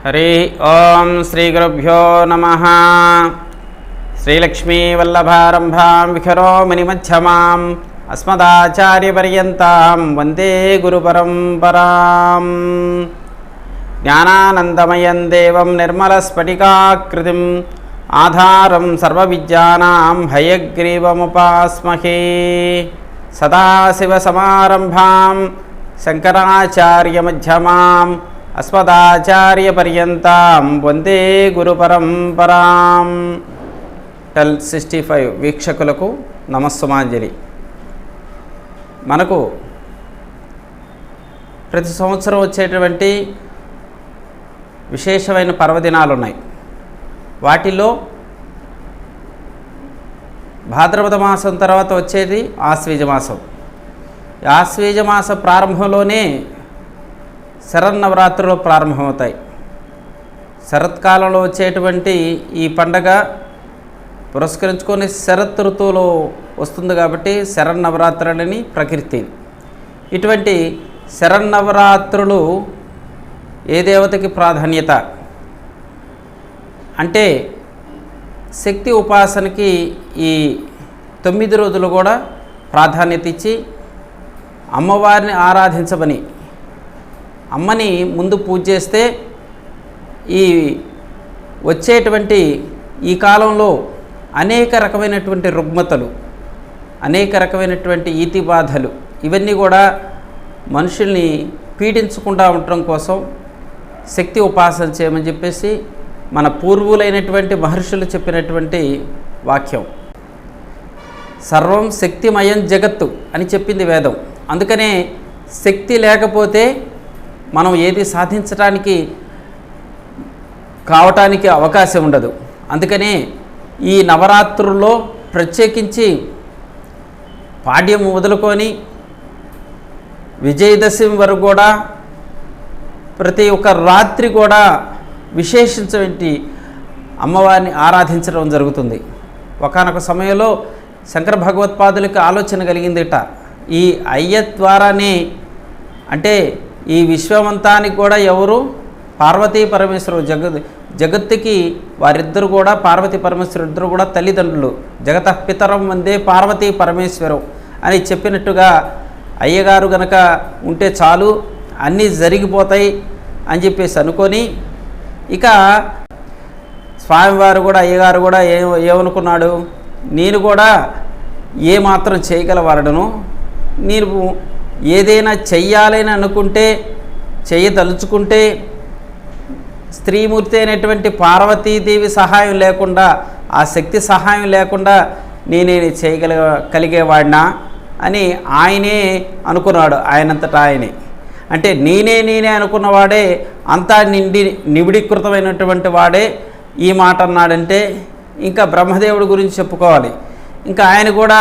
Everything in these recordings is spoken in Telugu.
हरि ओं श्रीगुरुभ्यो नमः। श्रीलक्ष्मीवल्लभारम्भां विखरो मुनिमध्यमाम् अस्मदाचार्यपर्यन्तां वन्दे गुरुपरम्पराम्। ज्ञानानन्दमयं देवं निर्मलस्फटिकाकृतिम् आधारं सर्वविद्यानां हयग्रीवमुपास्महे। सदाशिवसमारम्भां शङ्कराचार्यमध्यमाम् अस्मदाचार्यपर्यन्तां वन्दे गुरुपरम्पराम्। 65 వీక్షకులకు నమస్సుమాంజలి. మనకు ప్రతి సంవత్సరం వచ్చేటువంటి విశేషమైన పర్వదినాలు ఉన్నాయి. వాటిలో భాద్రపద మాసం తర్వాత వచ్చేది ఆశ్వీజ మాసం. ఆశ్వీజ మాస ప్రారంభంలోనే శరన్నవరాత్రులు ప్రారంభమవుతాయి. శరత్కాలంలో వచ్చేటువంటి ఈ పండగ పురస్కరించుకొని శరత్ ఋతువులో వస్తుంది కాబట్టి శరన్నవరాత్రులని ప్రకృతి. ఇటువంటి శరన్నవరాత్రులు ఏ దేవతకి ప్రాధాన్యత అంటే శక్తి ఉపాసనకి ఈ 9 రోజులు కూడా ప్రాధాన్యత ఇచ్చి అమ్మవారిని ఆరాధించమని, అమ్మని ముందు పూజ చేస్తే ఈ వచ్చేటువంటి ఈ కాలంలో అనేక రకమైనటువంటి రుగ్మతలు, అనేక రకమైనటువంటి ఈతి బాధలు ఇవన్నీ కూడా మనుషుల్ని పీడించకుండా ఉండటం కోసం శక్తి ఉపాసన చేయమని చెప్పేసి మన పూర్వులైనటువంటి మహర్షులు చెప్పినటువంటి వాక్యం. సర్వం శక్తిమయం జగత్తు అని చెప్పింది వేదం. అందుకనే శక్తి లేకపోతే మనం ఏది సాధించడానికి కావటానికి అవకాశం ఉండదు. అందుకనే ఈ నవరాత్రుల్లో ప్రత్యేకించి పాడ్యం మొదలుకొని విజయదశమి వరకు కూడా ప్రతి ఒక్క రాత్రి కూడా విశేషించి అమ్మవారిని ఆరాధించడం జరుగుతుంది. ఒకానొక సమయంలో శంకర భగవత్పాదులకు ఆలోచన కలిగిందిట, ఈ అయ్య ద్వారానే అంటే ఈ విశ్వమంతానికి కూడా ఎవరు పార్వతీ పరమేశ్వరుడు, జగత్తుకి వారిద్దరు కూడా పార్వతీ పరమేశ్వరు ఇద్దరు కూడా తల్లిదండ్రులు. జగత పితరం వందే పార్వతీ పరమేశ్వరం అని చెప్పినట్టుగా అయ్యగారు గనక ఉంటే చాలు అన్నీ జరిగిపోతాయి అని చెప్పేసి అనుకొని, ఇక స్వామివారు కూడా అయ్యగారు కూడా ఏమనుకున్నాడు, నేను కూడా ఏమాత్రం చేయగలవాడను, నేను ఏదైనా చెయ్యాలని అనుకుంటే చేయదలుచుకుంటే స్త్రీమూర్తి అయినటువంటి పార్వతీదేవి సహాయం లేకుండా, ఆ శక్తి సహాయం లేకుండా నేనేది చేయగలిగేవాడినా అని ఆయనే అనుకున్నాడు. ఆయనంతటా ఆయనే అంటే నేనే అనుకున్నవాడే అంతా నిబిడీకృతమైనటువంటి వాడే ఈ మాట అన్నాడంటే ఇంకా బ్రహ్మదేవుడి గురించి చెప్పుకోవాలి. ఇంకా ఆయన కూడా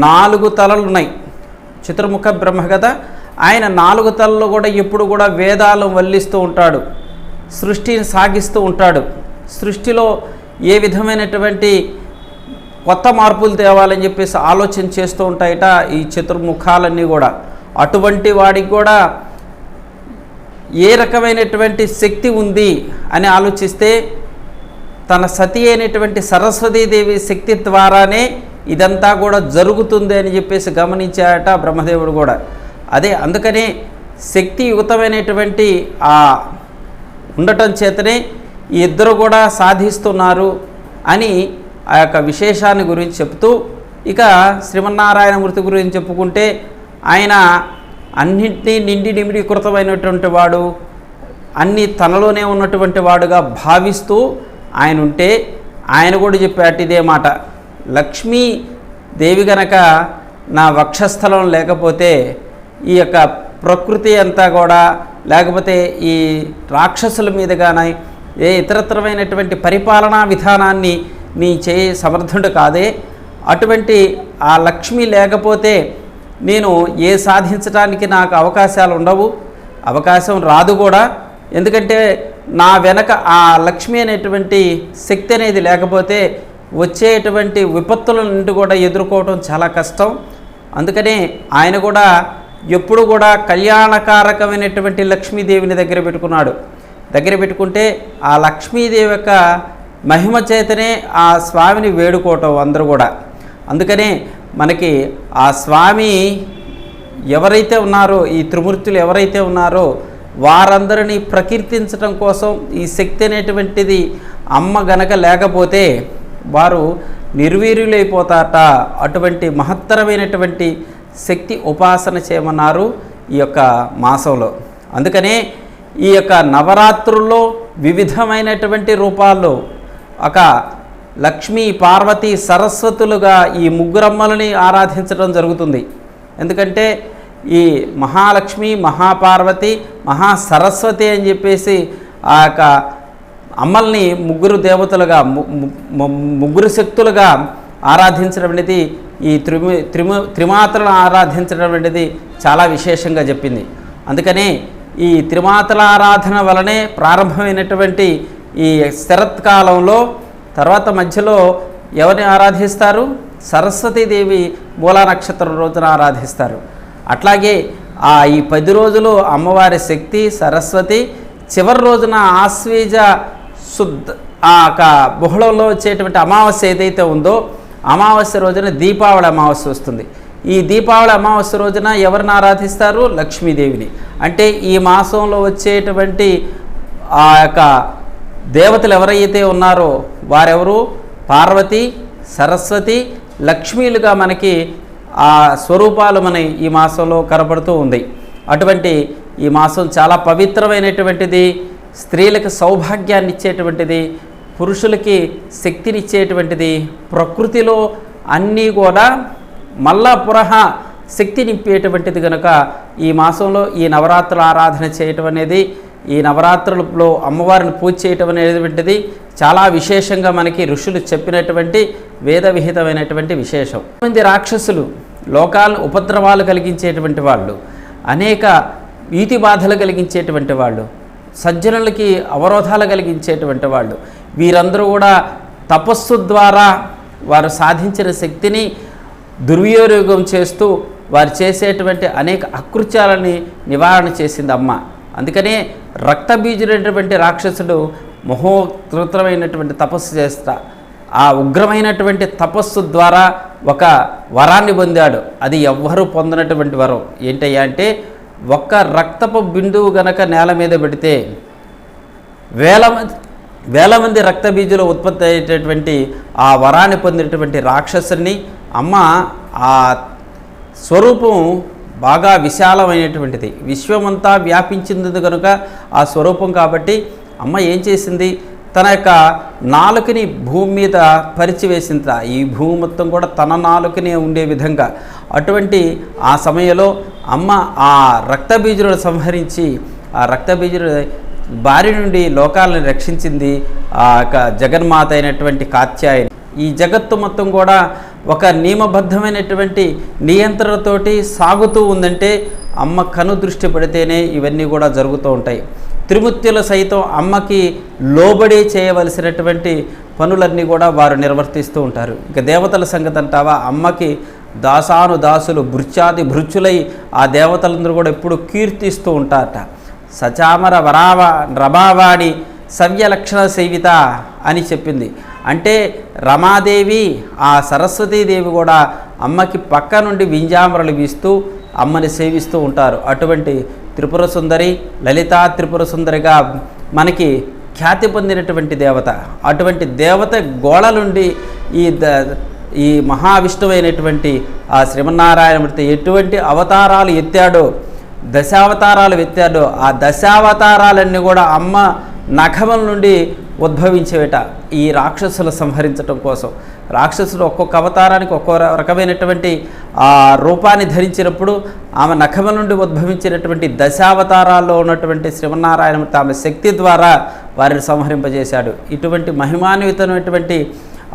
4 తలలు ఉన్నాయి. చతుర్ముఖ బ్రహ్మ కదా, ఆయన 4 తలలు కూడా ఎప్పుడు కూడా వేదాలను వల్లిస్తూ ఉంటాడు, సృష్టిని సాగిస్తూ ఉంటాడు. సృష్టిలో ఏ విధమైనటువంటి కొత్త మార్పులు తేవాలని చెప్పేసి ఆలోచన చేస్తూ ఉంటాయట ఈ చతుర్ముఖాలన్నీ కూడా. అటువంటి వాడికి కూడా ఏ రకమైనటువంటి శక్తి ఉంది అని ఆలోచిస్తే తన సతి అయినటువంటి సరస్వతీదేవి శక్తి ద్వారానే ఇదంతా కూడా జరుగుతుంది అని చెప్పేసి గమనించాట బ్రహ్మదేవుడు కూడా. అదే అందుకనే శక్తియుతమైనటువంటి ఆ ఉండటం చేతనే ఈ ఇద్దరు కూడా సాధిస్తున్నారు అని ఆ యొక్క విశేషాన్ని గురించి చెప్తూ, ఇక శ్రీమన్నారాయణమూర్తి గురించి చెప్పుకుంటే ఆయన అన్నింటినీ నిబిడీకృతమైనటువంటి వాడు, అన్నీ తనలోనే ఉన్నటువంటి వాడుగా భావిస్తూ ఆయన ఉంటే ఆయన కూడా చెప్పాట ఇదే మాట, లక్ష్మీ దేవి గనక నా వక్షస్థలం లేకపోతే ఈ యొక్క ప్రకృతి అంతా కూడా, లేకపోతే ఈ రాక్షసుల మీద కానీ ఏ ఇతరత్రమైనటువంటి పరిపాలనా విధానాన్ని నీ చేయ సమర్థుడు కాదే. అటువంటి ఆ లక్ష్మి లేకపోతే నేను ఏ సాధించడానికి నాకు అవకాశాలు ఉండవు, అవకాశం రాదు కూడా. ఎందుకంటే నా వెనక ఆ లక్ష్మి అనేటువంటి శక్తి అనేది లేకపోతే వచ్చేటువంటి విపత్తుల నుండి కూడా ఎదుర్కోవడం చాలా కష్టం. అందుకనే ఆయన కూడా ఎప్పుడు కూడా కళ్యాణకారకమైనటువంటి లక్ష్మీదేవిని దగ్గర పెట్టుకున్నాడు. దగ్గర పెట్టుకుంటే ఆ లక్ష్మీదేవి యొక్క మహిమ చేతనే ఆ స్వామిని వేడుకోవటం అందరూ కూడా. అందుకనే మనకి ఆ స్వామి ఎవరైతే ఉన్నారో, ఈ త్రిమూర్తులు ఎవరైతే ఉన్నారో వారందరినీ ప్రకీర్తించడం కోసం ఈ శక్తి అనేటువంటిది అమ్మ గనక లేకపోతే వారు నిర్వీర్యులైపోతారట. అటువంటి మహత్తరమైనటువంటి శక్తి ఉపాసన చేయమన్నారు ఈ యొక్క మాసంలో. అందుకనే ఈ యొక్క నవరాత్రుల్లో వివిధమైనటువంటి రూపాల్లో ఒక లక్ష్మీ, పార్వతి, సరస్వతులుగా ఈ ముగ్గురమ్మలని ఆరాధించడం జరుగుతుంది. ఎందుకంటే ఈ మహాలక్ష్మి, మహాపార్వతి, మహాసరస్వతి అని చెప్పేసి ఆ యొక్క అమ్మల్ని ముగ్గురు దేవతలుగా, ముగ్గురు శక్తులుగా ఆరాధించడం అనేది, ఈ త్రిమాతలను ఆరాధించడం అనేది చాలా విశేషంగా చెప్పింది. అందుకనే ఈ త్రిమాతల ఆరాధన వలనే ప్రారంభమైనటువంటి ఈ శరత్కాలంలో తర్వాత మధ్యలో ఎవరిని ఆరాధిస్తారు? సరస్వతీదేవి మూలా నక్షత్రం రోజున ఆరాధిస్తారు. అట్లాగే ఈ 10 రోజులు అమ్మవారి శక్తి సరస్వతి, చివరి రోజున ఆశ్వీజ శుద్ధ బహుళంలో వచ్చేటువంటి అమావాస్య ఏదైతే ఉందో అమావాస్య రోజున దీపావళి అమావాస్య వస్తుంది. ఈ దీపావళి అమావాస్య రోజున ఎవరిని ఆరాధిస్తారు? లక్ష్మీదేవిని. అంటే ఈ మాసంలో వచ్చేటువంటి ఆ యొక్క దేవతలు ఎవరైతే ఉన్నారో వారెవరు? పార్వతి, సరస్వతి, లక్ష్మీలుగా మనకి ఆ స్వరూపాలు మన ఈ మాసంలో కనబడుతూ ఉంది. అటువంటి ఈ మాసం చాలా పవిత్రమైనటువంటిది, స్త్రీలకు సౌభాగ్యాన్ని ఇచ్చేటువంటిది, పురుషులకి శక్తినిచ్చేటువంటిది, ప్రకృతిలో అన్నీ కూడా మళ్ళా పునః శక్తి నింపేటువంటిది కనుక ఈ మాసంలో ఈ నవరాత్రుల ఆరాధన చేయటం అనేది, ఈ నవరాత్రులలో అమ్మవారిని పూజ చేయటం అనేటువంటిది చాలా విశేషంగా మనకి ఋషులు చెప్పినటువంటి వేద విహితమైనటువంటి విశేషం. మంది రాక్షసులు లోకాలను ఉపద్రవాలు కలిగించేటువంటి వాళ్ళు, అనేక ఈతి బాధలు కలిగించేటువంటి వాళ్ళు, సజ్జనులకి అవరోధాలు కలిగించేటువంటి వాళ్ళు, వీరందరూ కూడా తపస్సు ద్వారా వారు సాధించిన శక్తిని దుర్వినియోగం చేస్తూ వారు చేసేటువంటి అనేక అకృత్యాలని నివారణ చేసింది అమ్మ. అందుకనే రక్తబీజుడైనటువంటి రాక్షసుడు మహోత్తరమైనటువంటి తపస్సు చేస్తా ఆ ఉగ్రమైనటువంటి తపస్సు ద్వారా ఒక వరాన్ని పొందాడు. అది ఎవ్వరూ పొందినటువంటి వరం ఏంటయ్యా అంటే, ఒక్క రక్తపు బిందువు గనక నేల మీద పెడితే వేల మంది రక్తబీజులు ఉత్పత్తి అయ్యేటటువంటి ఆ వరాన్ని పొందినటువంటి రాక్షసుని అమ్మ ఆ స్వరూపం బాగా విశాలమైనటువంటిది, విశ్వమంతా వ్యాపించింది కనుక ఆ స్వరూపం. కాబట్టి అమ్మ ఏం చేసింది? తన యొక్క నాలుకని భూమి మీద పరిచివేసింది. ఈ భూమి మొత్తం కూడా తన నాలుకనే ఉండే విధంగా. అటువంటి ఆ సమయంలో అమ్మ ఆ రక్తబీజులను సంహరించి ఆ రక్తబీజుల బారి నుండి లోకాలను రక్షించింది ఆ యొక్క జగన్మాత అయినటువంటి కాత్యాయని. ఈ జగత్తు మొత్తం కూడా ఒక నియమబద్ధమైనటువంటి నియంత్రణతోటి సాగుతూ ఉందంటే అమ్మ కను దృష్టి పెడితేనే ఇవన్నీ కూడా జరుగుతూ ఉంటాయి. త్రిమూర్తులు సైతం అమ్మకి లోబడి చేయవలసినటువంటి పనులన్నీ కూడా వారు నిర్వర్తిస్తూ ఉంటారు. ఇక దేవతల సంగతి అంటావా, అమ్మకి దాసాను దాసులు భృత్యాది భృత్యులై ఆ దేవతలందరూ కూడా ఎప్పుడు కీర్తిస్తూ ఉంటారట. సచామర రమావాణి సవ్యలక్షణ సేవిత అని చెప్పింది. అంటే రమాదేవి ఆ సరస్వతీదేవి కూడా అమ్మకి పక్క నుండి వింజామరలు వీస్తూ అమ్మని సేవిస్తూ ఉంటారు. అటువంటి త్రిపుర సుందరి, లలితా త్రిపుర సుందరిగా మనకి ఖ్యాతి పొందినటువంటి దేవత. అటువంటి దేవత గోళ నుండి ఈ మహావిష్ణువైనటువంటి ఆ శ్రీమన్నారాయణమూర్తి ఎటువంటి అవతారాలు ఎత్తాడో, దశావతారాలు ఎత్తాడో, ఆ దశావతారాలన్నీ కూడా అమ్మ నఖముల నుండి ఉద్భవించేట ఈ రాక్షసులు సంహరించడం కోసం. రాక్షసులు ఒక్కొక్క అవతారానికి ఒక్కో రకమైనటువంటి ఆ రూపాన్ని ధరించినప్పుడు ఆమె నఖముల నుండి ఉద్భవించినటువంటి దశావతారాల్లో ఉన్నటువంటి శ్రీమన్నారాయణమూర్తి ఆమె శక్తి ద్వారా వారిని సంహరింపజేశాడు. ఇటువంటి మహిమాన్వితమైనటువంటి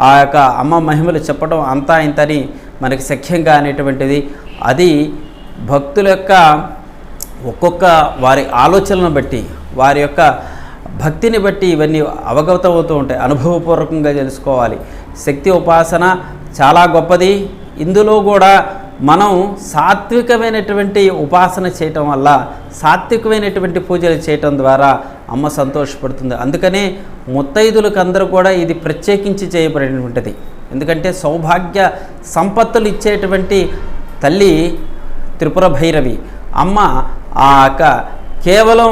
ఆ యొక్క అమ్మ మహిమలు చెప్పడం అంతా ఇంతని మనకి సఖ్యంగా అనేటువంటిది. అది భక్తుల యొక్క ఒక్కొక్క వారి ఆలోచనలను బట్టి, వారి యొక్క భక్తిని బట్టి ఇవన్నీ అవగతమవుతూ ఉంటాయి. అనుభవపూర్వకంగా తెలుసుకోవాలి. శక్తి ఉపాసన చాలా గొప్పది. ఇందులో కూడా మనం సాత్వికమైనటువంటి ఉపాసన చేయటం వల్ల, సాత్వికమైనటువంటి పూజలు చేయటం ద్వారా అమ్మ సంతోషపడుతుంది. అందుకనే ముత్తైదులకు అందరూ కూడా ఇది ప్రత్యేకించి చేయబడినటువంటిది. ఎందుకంటే సౌభాగ్య సంపత్తులు ఇచ్చేటువంటి తల్లి త్రిపుర భైరవి. అమ్మ ఆ యొక్క కేవలం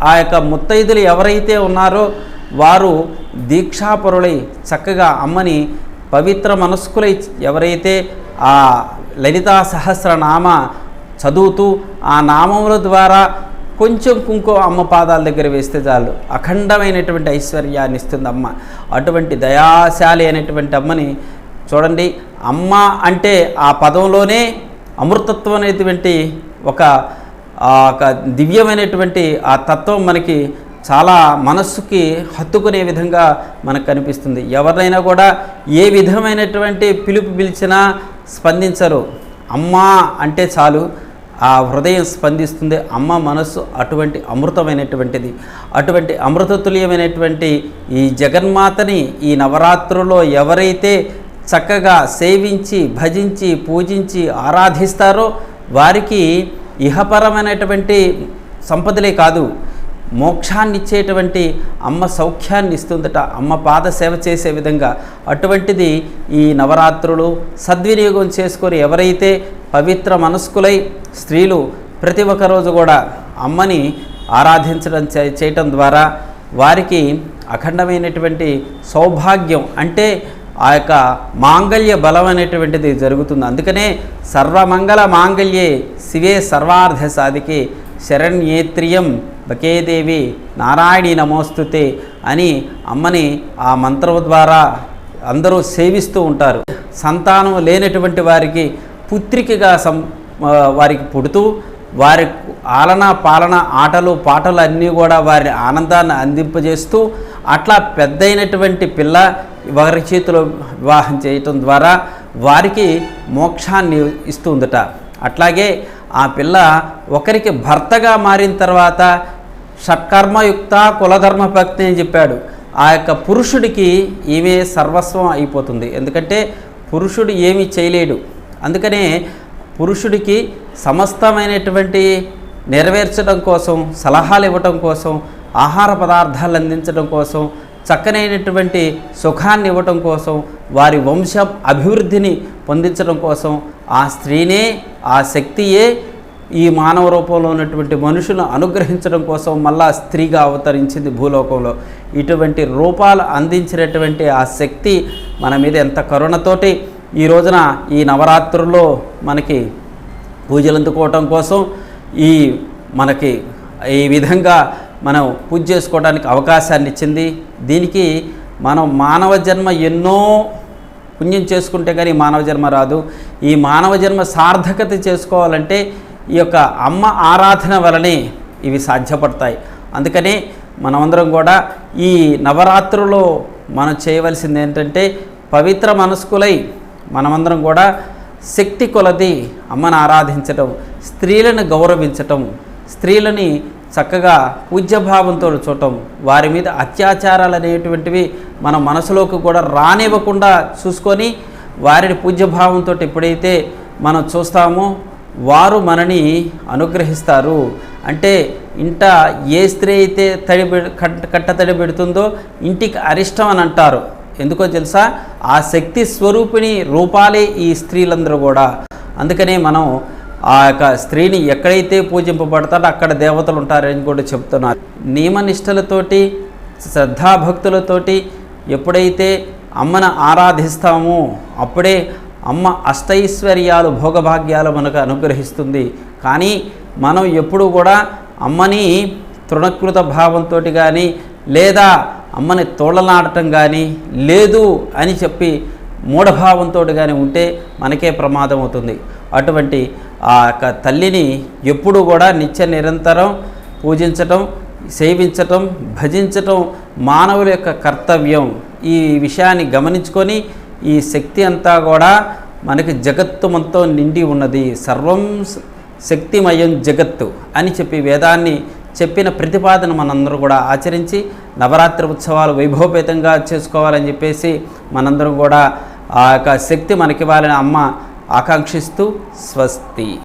ఆ యొక్క ముత్తైదులు ఎవరైతే ఉన్నారో వారు దీక్షాపరులై చక్కగా అమ్మని పవిత్ర మనస్కులై ఎవరైతే ఆ లలితా సహస్రనామ చదువుతూ ఆ నామముల ద్వారా కొంచెం కుంకుమ అమ్మ పాదాల దగ్గర వేస్తే చాలు అఖండమైనటువంటి ఐశ్వర్యాన్ని ఇస్తుంది అమ్మ. అటువంటి దయాశాలి అనేటువంటి అమ్మని చూడండి. అమ్మ అంటే ఆ పదంలోనే అమృతత్వం అనేటువంటి ఒక దివ్యమైనటువంటి ఆ తత్వం మనకి చాలా మనస్సుకి హత్తుకునే విధంగా మనకు కనిపిస్తుంది. ఎవరినైనా కూడా ఏ విధమైనటువంటి పిలుపు పిలిచినా స్పందించరు. అమ్మ అంటే చాలు ఆ హృదయం స్పందిస్తుంది. అమ్మ మనస్సు అటువంటి అమృతమైనటువంటిది. అటువంటి అమృతతుల్యమైనటువంటి ఈ జగన్మాతని ఈ నవరాత్రుల్లో ఎవరైతే చక్కగా సేవించి భజించి పూజించి ఆరాధిస్తారో వారికి ఇహపరమైనటువంటి సంపదలే కాదు, మోక్షాన్ని ఇచ్చేటువంటి అమ్మ సౌఖ్యాన్ని ఇస్తుందట అమ్మ పాద సేవ చేసే విధంగా. అటువంటిది ఈ నవరాత్రులు సద్వినియోగం చేసుకొని ఎవరైతే పవిత్ర మనస్కులై స్త్రీలు ప్రతి ఒక్క రోజు కూడా అమ్మని ఆరాధించడం చేయటం ద్వారా వారికి అఖండమైనటువంటి సౌభాగ్యం అంటే ఆ యొక్క మాంగళ్య బలం అనేటువంటిది జరుగుతుంది. అందుకనే సర్వమంగళ మాంగళ్యే శివే సర్వార్థ సాధికే శరణ్యేత్రియం బకేదేవి నారాయణి నమోస్తుతే అని అమ్మని ఆ మంత్రం ద్వారా అందరూ సేవిస్తూ ఉంటారు. సంతానం లేనటువంటి వారికి పుత్రికగా వారికి పుడుతూ వారి ఆలన పాలన ఆటలు పాటలు అన్నీ కూడా వారి ఆనందాన్ని అందింపజేస్తూ అట్లా పెద్దయినటువంటి పిల్ల వారి చేతిలో వివాహం చేయటం ద్వారా వారికి మోక్షాన్ని ఇస్తుందట. అట్లాగే ఆ పిల్ల ఒకరికి భర్తగా మారిన తర్వాత షట్కర్మయుక్త కులధర్మ భక్తి అని చెప్పాడు. ఆ యొక్క పురుషుడికి ఈమె సర్వస్వం అయిపోతుంది. ఎందుకంటే పురుషుడు ఏమీ చేయలేడు. అందుకనే పురుషుడికి సమస్తమైనటువంటి నెరవేర్చడం కోసం, సలహాలు ఇవ్వటం కోసం, ఆహార పదార్థాలు అందించడం కోసం, చక్కనైనటువంటి సుఖాన్ని ఇవ్వటం కోసం, వారి వంశం అభివృద్ధిని పొందించడం కోసం ఆ స్త్రీనే, ఆ శక్తియే ఈ మానవ రూపంలో ఉన్నటువంటి మనుషులను అనుగ్రహించడం కోసం మళ్ళా స్త్రీగా అవతరించింది భూలోకంలో. ఇటువంటి రూపాలు అందించినటువంటి ఆ శక్తి మన మీద ఎంత కరుణతోటి ఈ రోజున ఈ నవరాత్రుల్లో మనకి పూజలు అందుకోవటం కోసం మనకి ఈ విధంగా మనం పూజ చేసుకోవడానికి అవకాశాన్ని ఇచ్చింది. దీనికి మనం మానవ జన్మ ఎన్నో పుణ్యం చేసుకుంటే కానీ మానవ జన్మ రాదు. ఈ మానవ జన్మ సార్థకత చేసుకోవాలంటే ఈ యొక్క అమ్మ ఆరాధన వలనే ఇవి సాధ్యపడతాయి. అందుకనే మనమందరం కూడా ఈ నవరాత్రుల్లో మనం చేయవలసింది ఏంటంటే పవిత్ర మనస్కులై మనమందరం కూడా శక్తి కొలది అమ్మను ఆరాధించటం, స్త్రీలను గౌరవించటం, స్త్రీలని చక్కగా పూజ్యభావంతో చూడటం, వారి మీద అత్యాచారాలు అనేటువంటివి మన మనసులోకి కూడా రానివ్వకుండా చూసుకొని వారిని పూజ్యభావంతో ఎప్పుడైతే మనం చూస్తామో వారు మనని అనుగ్రహిస్తారు. అంటే ఇంట ఏ స్త్రీ అయితే కట్టతడి పెడుతుందో ఇంటికి అరిష్టం అని అంటారు. ఎందుకో తెలుసా? ఆ శక్తి స్వరూపిణి రూపాలే ఈ స్త్రీలందరూ కూడా. అందుకనే మనం ఆ యొక్క స్త్రీని ఎక్కడైతే పూజింపబడతాడో అక్కడ దేవతలు ఉంటారని కూడా చెప్తున్నారు. నియమనిష్టలతోటి శ్రద్ధాభక్తులతోటి ఎప్పుడైతే అమ్మను ఆరాధిస్తామో అప్పుడే అమ్మ అష్టైశ్వర్యాలు భోగభాగ్యాలు మనకు అనుగ్రహిస్తుంది. కానీ మనం ఎప్పుడు కూడా అమ్మని తృణకృత భావంతో కానీ లేదా అమ్మని తోళ్ళనాడటం కానీ లేదు అని చెప్పి మూఢభావంతో కానీ ఉంటే మనకే ప్రమాదం అవుతుంది. అటువంటి ఆ యొక్క తల్లిని ఎప్పుడు కూడా నిత్య నిరంతరం పూజించటం, సేవించటం, భజించటం మానవుల యొక్క కర్తవ్యం. ఈ విషయాన్ని గమనించుకొని ఈ శక్తి అంతా కూడా మనకి జగత్తు మొత్తం నిండి ఉన్నది. సర్వం శక్తిమయం జగత్తు అని చెప్పి వేదాన్ని చెప్పిన ప్రతిపాదన మనందరూ కూడా ఆచరించి నవరాత్రి ఉత్సవాలు వైభవపేతంగా చేసుకోవాలని చెప్పేసి మనందరం కూడా ఆ యొక్క శక్తి మనకివ్వాలని అమ్మ ఆకాంక్షిస్తూ స్వస్తి.